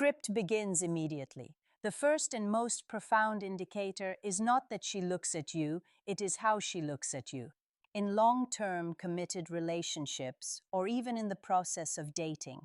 script begins immediately. The first and most profound indicator is not that she looks at you, it is how she looks at you. In long-term committed relationships, or even in the process of dating,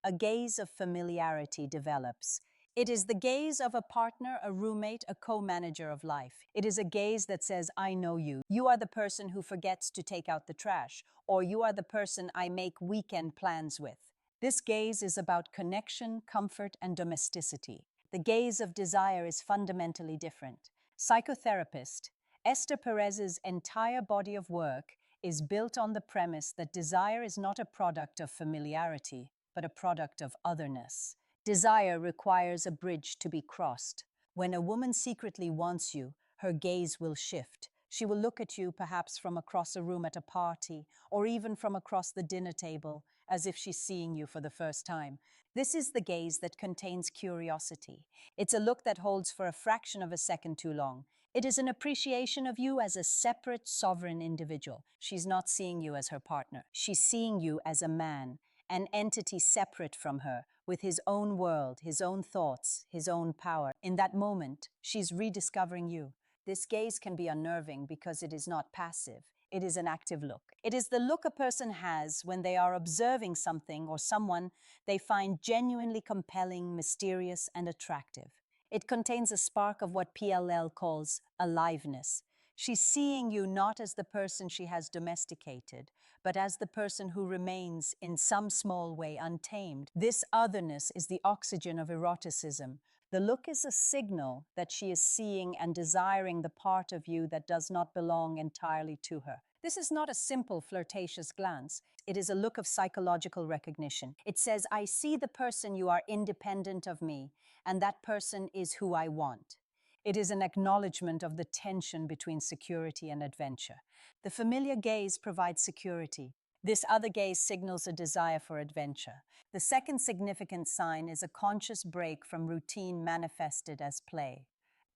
a gaze of familiarity develops. It is the gaze of a partner, a roommate, a co-manager of life. It is a gaze that says, I know you. You are the person who forgets to take out the trash, or you are the person I make weekend plans with. This gaze is about connection, comfort, and domesticity. The gaze of desire is fundamentally different. Psychotherapist Esther Perez's entire body of work is built on the premise that desire is not a product of familiarity, but a product of otherness. Desire requires a bridge to be crossed. When a woman secretly wants you, her gaze will shift. She will look at you perhaps from across a room at a party, or even from across the dinner table, as if she's seeing you for the first time. This is the gaze that contains curiosity. It's a look that holds for a fraction of a second too long. It is an appreciation of you as a separate, sovereign individual. She's not seeing you as her partner. She's seeing you as a man, an entity separate from her, with his own world, his own thoughts, his own power. In that moment, she's rediscovering you. This gaze can be unnerving because it is not passive. It is an active look. It is the look a person has when they are observing something or someone they find genuinely compelling, mysterious, and attractive. It contains a spark of what PLL calls aliveness. She's seeing you not as the person she has domesticated, but as the person who remains in some small way untamed. This otherness is the oxygen of eroticism. The look is a signal that she is seeing and desiring the part of you that does not belong entirely to her. This is not a simple flirtatious glance. It is a look of psychological recognition. It says, I see the person you are independent of me, and that person is who I want. It is an acknowledgement of the tension between security and adventure. The familiar gaze provides security. This other gaze signals a desire for adventure. The second significant sign is a conscious break from routine manifested as play.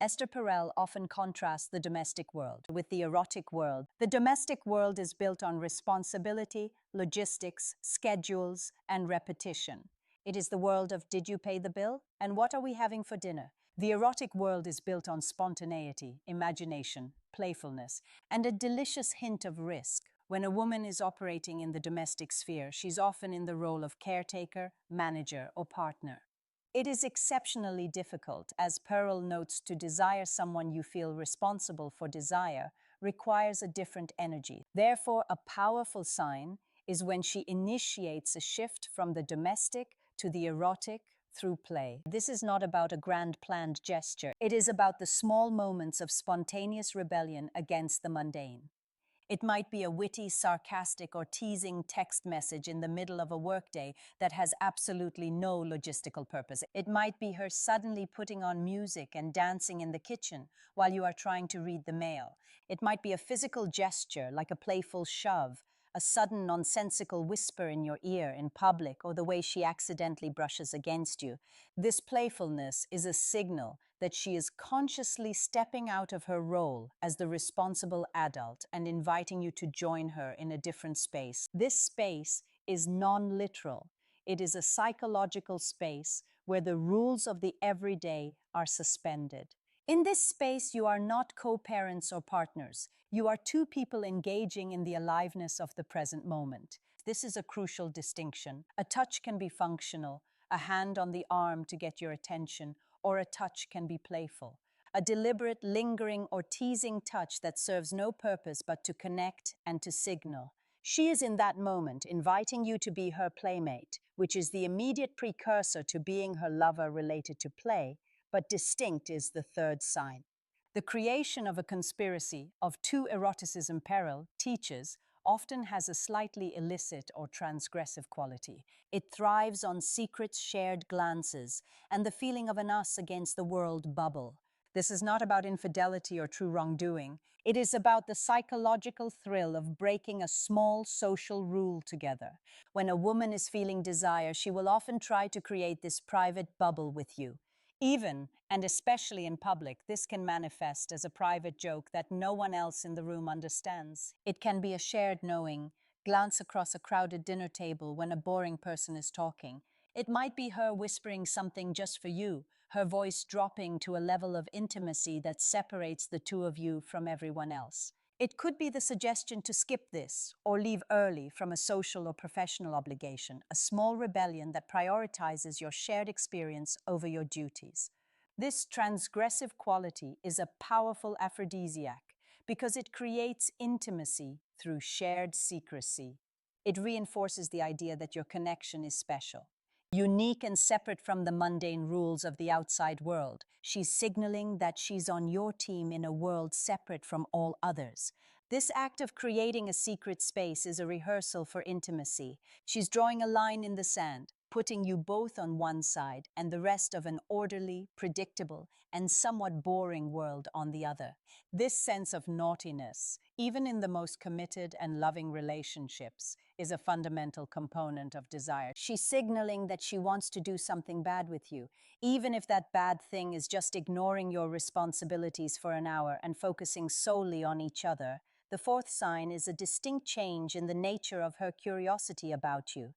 Esther Perel often contrasts the domestic world with the erotic world. The domestic world is built on responsibility, logistics, schedules, and repetition. It is the world of did you pay the bill? And what are we having for dinner? The erotic world is built on spontaneity, imagination, playfulness, and a delicious hint of risk. When a woman is operating in the domestic sphere, she's often in the role of caretaker, manager, or partner. It is exceptionally difficult, as Pearl notes, to desire someone you feel responsible for desire requires a different energy. Therefore, a powerful sign is when she initiates a shift from the domestic to the erotic through play. This is not about a grand planned gesture. It is about the small moments of spontaneous rebellion against the mundane. It might be a witty, sarcastic, or teasing text message in the middle of a workday that has absolutely no logistical purpose. It might be her suddenly putting on music and dancing in the kitchen while you are trying to read the mail. It might be a physical gesture like a playful shove, a sudden nonsensical whisper in your ear in public, or the way she accidentally brushes against you. This playfulness is a signal that she is consciously stepping out of her role as the responsible adult and inviting you to join her in a different space. This space is non-literal. It is a psychological space where the rules of the everyday are suspended. In this space, you are not co-parents or partners. You are two people engaging in the aliveness of the present moment. This is a crucial distinction. A touch can be functional, a hand on the arm to get your attention, or a touch can be playful. A deliberate, lingering, or teasing touch that serves no purpose but to connect and to signal. She is in that moment inviting you to be her playmate, which is the immediate precursor to being her lover related to play, but distinct is the third sign. The creation of a conspiracy of two eroticism peril teaches often has a slightly illicit or transgressive quality. It thrives on secret shared glances and the feeling of an us against the world bubble. This is not about infidelity or true wrongdoing. It is about the psychological thrill of breaking a small social rule together. When a woman is feeling desire, she will often try to create this private bubble with you. Even, and especially in public, this can manifest as a private joke that no one else in the room understands. It can be a shared knowing, glance across a crowded dinner table when a boring person is talking. It might be her whispering something just for you, her voice dropping to a level of intimacy that separates the two of you from everyone else. It could be the suggestion to skip this or leave early from a social or professional obligation, a small rebellion that prioritizes your shared experience over your duties. This transgressive quality is a powerful aphrodisiac because it creates intimacy through shared secrecy. It reinforces the idea that your connection is special, unique and separate from the mundane rules of the outside world. She's signaling that she's on your team in a world separate from all others. This act of creating a secret space is a rehearsal for intimacy. She's drawing a line in the sand, putting you both on one side and the rest of an orderly, predictable, and somewhat boring world on the other. This sense of naughtiness, even in the most committed and loving relationships, is a fundamental component of desire. She's signaling that she wants to do something bad with you, even if that bad thing is just ignoring your responsibilities for an hour and focusing solely on each other. The fourth sign is a distinct change in the nature of her curiosity about you.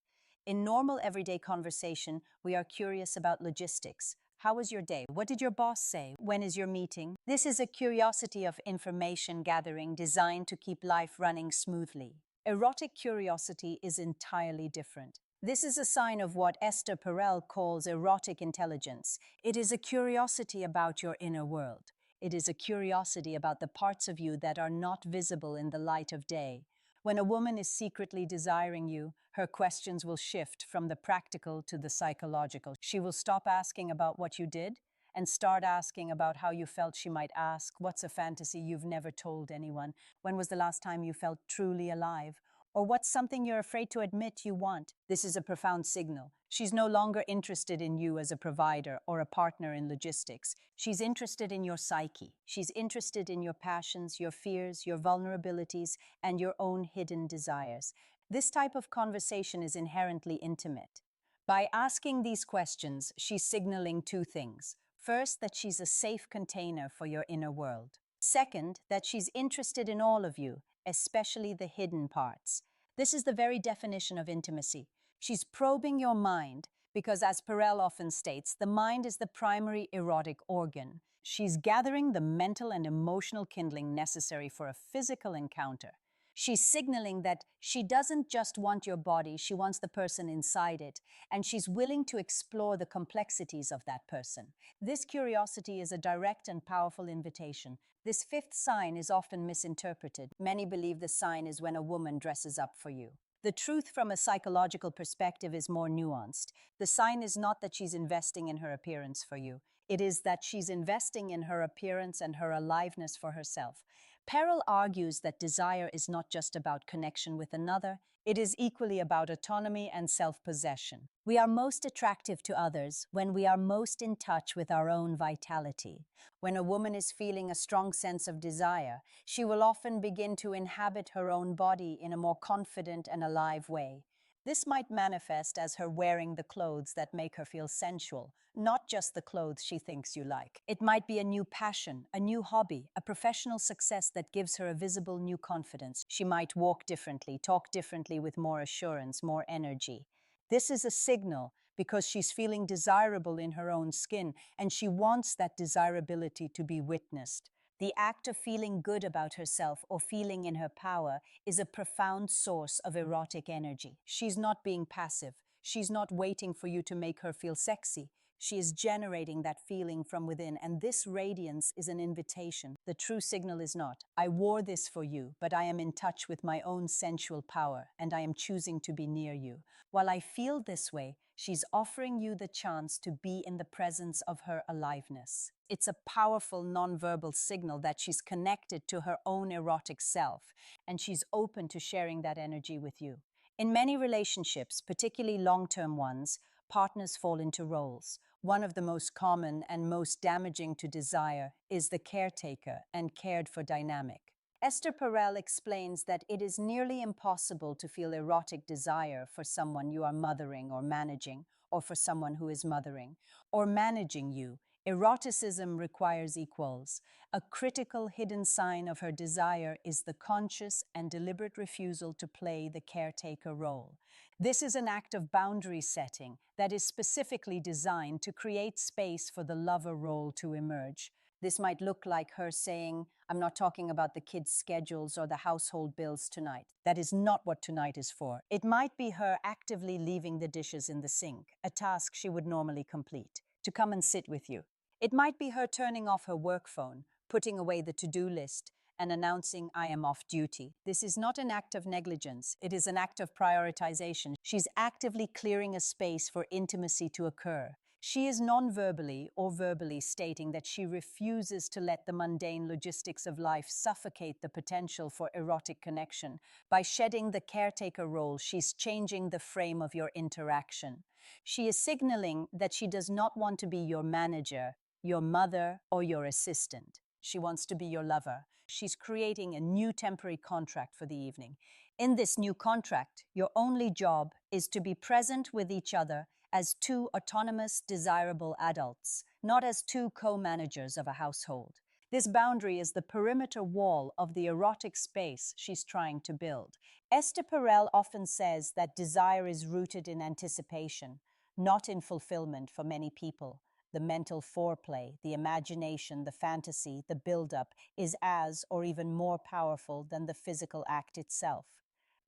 In normal everyday conversation, we are curious about logistics. How was your day? What did your boss say? When is your meeting? This is a curiosity of information gathering designed to keep life running smoothly. Erotic curiosity is entirely different. This is a sign of what Esther Perel calls erotic intelligence. It is a curiosity about your inner world. It is a curiosity about the parts of you that are not visible in the light of day. When a woman is secretly desiring you, her questions will shift from the practical to the psychological. She will stop asking about what you did and start asking about how you felt. She might ask, what's a fantasy you've never told anyone? When was the last time you felt truly alive? Or what's something you're afraid to admit you want? This is a profound signal. She's no longer interested in you as a provider or a partner in logistics. She's interested in your psyche. She's interested in your passions, your fears, your vulnerabilities, and your own hidden desires. This type of conversation is inherently intimate. By asking these questions, she's signaling two things. First, that she's a safe container for your inner world. Second, that she's interested in all of you, especially the hidden parts. This is the very definition of intimacy. She's probing your mind because, as Perel often states, the mind is the primary erotic organ. She's gathering the mental and emotional kindling necessary for a physical encounter. She's signaling that she doesn't just want your body, she wants the person inside it, and she's willing to explore the complexities of that person. This curiosity is a direct and powerful invitation. This fifth sign is often misinterpreted. Many believe the sign is when a woman dresses up for you. The truth from a psychological perspective is more nuanced. The sign is not that she's investing in her appearance for you. It is that she's investing in her appearance and her aliveness for herself. Perel argues that desire is not just about connection with another, it is equally about autonomy and self-possession. We are most attractive to others when we are most in touch with our own vitality. When a woman is feeling a strong sense of desire, she will often begin to inhabit her own body in a more confident and alive way. This might manifest as her wearing the clothes that make her feel sensual, not just the clothes she thinks you like. It might be a new passion, a new hobby, a professional success that gives her a visible new confidence. She might walk differently, talk differently with more assurance, more energy. This is a signal because she's feeling desirable in her own skin and she wants that desirability to be witnessed. The act of feeling good about herself or feeling in her power is a profound source of erotic energy. She's not being passive. She's not waiting for you to make her feel sexy. She is generating that feeling from within, and this radiance is an invitation. The true signal is not, I wore this for you, but I am in touch with my own sensual power, and I am choosing to be near you. While I feel this way, she's offering you the chance to be in the presence of her aliveness. It's a powerful nonverbal signal that she's connected to her own erotic self, and she's open to sharing that energy with you. In many relationships, particularly long-term ones, partners fall into roles. One of the most common and most damaging to desire is the caretaker and cared for dynamic. Esther Perel explains that it is nearly impossible to feel erotic desire for someone you are mothering or managing, or for someone who is mothering or managing you, Eroticism requires equals. A critical hidden sign of her desire is the conscious and deliberate refusal to play the caretaker role. This is an act of boundary setting that is specifically designed to create space for the lover role to emerge. This might look like her saying, "I'm not talking about the kids' schedules or the household bills tonight. That is not what tonight is for." It might be her actively leaving the dishes in the sink, a task she would normally complete, to come and sit with you. It might be her turning off her work phone, putting away the to-do list, and announcing, "I am off duty." This is not an act of negligence, it is an act of prioritization. She's actively clearing a space for intimacy to occur. She is non-verbally or verbally stating that she refuses to let the mundane logistics of life suffocate the potential for erotic connection. By shedding the caretaker role, she's changing the frame of your interaction. She is signaling that she does not want to be your manager, your mother, or your assistant. She wants to be your lover. She's creating a new temporary contract for the evening. In this new contract, your only job is to be present with each other as two autonomous, desirable adults, not as two co-managers of a household. This boundary is the perimeter wall of the erotic space she's trying to build. Esther Perel often says that desire is rooted in anticipation, not in fulfillment for many people. The mental foreplay, the imagination, the fantasy, the build-up is as or even more powerful than the physical act itself.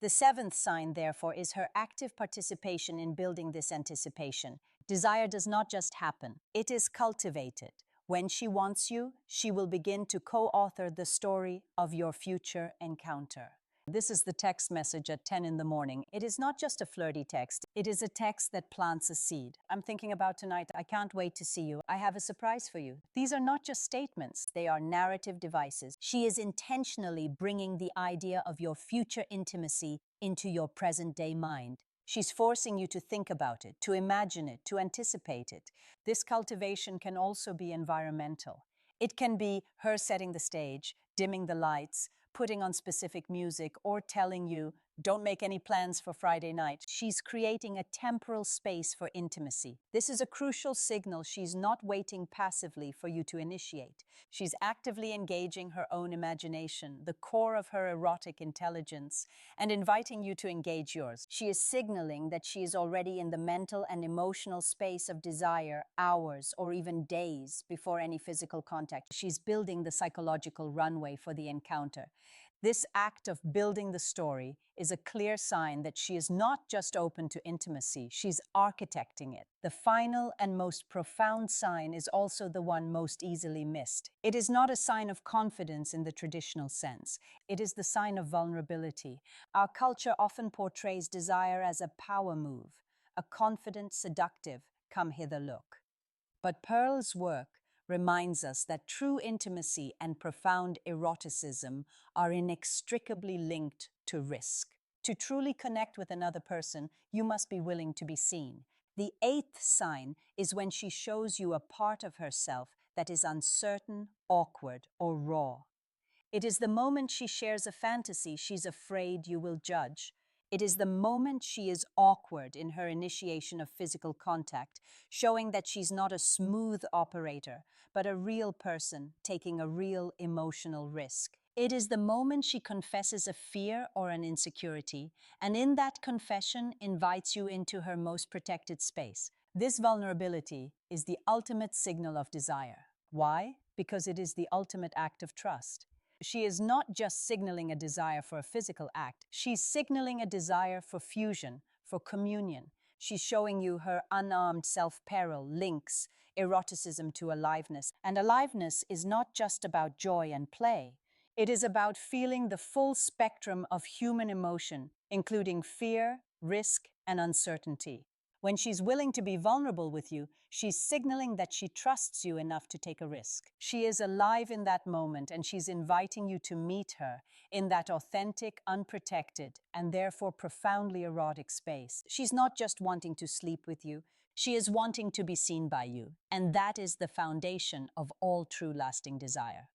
The seventh sign, therefore, is her active participation in building this anticipation. Desire does not just happen, it is cultivated. When she wants you, she will begin to co-author the story of your future encounter. This is the text message at 10 in the morning. It is not just a flirty text. It is a text that plants a seed. "I'm thinking about tonight. I can't wait to see you. I have a surprise for you." These are not just statements. They are narrative devices. She is intentionally bringing the idea of your future intimacy into your present-day mind. She's forcing you to think about it, to imagine it, to anticipate it. This cultivation can also be environmental. It can be her setting the stage, dimming the lights, putting on specific music, or telling you, "Don't make any plans for Friday night." She's creating a temporal space for intimacy. This is a crucial signal she's not waiting passively for you to initiate. She's actively engaging her own imagination, the core of her erotic intelligence, and inviting you to engage yours. She is signaling that she is already in the mental and emotional space of desire hours or even days before any physical contact. She's building the psychological runway for the encounter. This act of building the story is a clear sign that she is not just open to intimacy, she's architecting it. The final and most profound sign is also the one most easily missed. It is not a sign of confidence in the traditional sense. It is the sign of vulnerability. Our culture often portrays desire as a power move, a confident, seductive, "come hither look." But Pearl's work reminds us that true intimacy and profound eroticism are inextricably linked to risk. To truly connect with another person, you must be willing to be seen. The eighth sign is when she shows you a part of herself that is uncertain, awkward, or raw. It is the moment she shares a fantasy she's afraid you will judge. It is the moment she is awkward in her initiation of physical contact, showing that she's not a smooth operator, but a real person taking a real emotional risk. It is the moment she confesses a fear or an insecurity, and in that confession invites you into her most protected space. This vulnerability is the ultimate signal of desire. Why? Because it is the ultimate act of trust. She is not just signaling a desire for a physical act, she's signaling a desire for fusion, for communion. She's showing you her unarmed self-peril links eroticism to aliveness. And aliveness is not just about joy and play. It is about feeling the full spectrum of human emotion, including fear, risk, and uncertainty. When she's willing to be vulnerable with you, she's signaling that she trusts you enough to take a risk. She is alive in that moment, and she's inviting you to meet her in that authentic, unprotected, and therefore profoundly erotic space. She's not just wanting to sleep with you, she is wanting to be seen by you. And that is the foundation of all true lasting desire.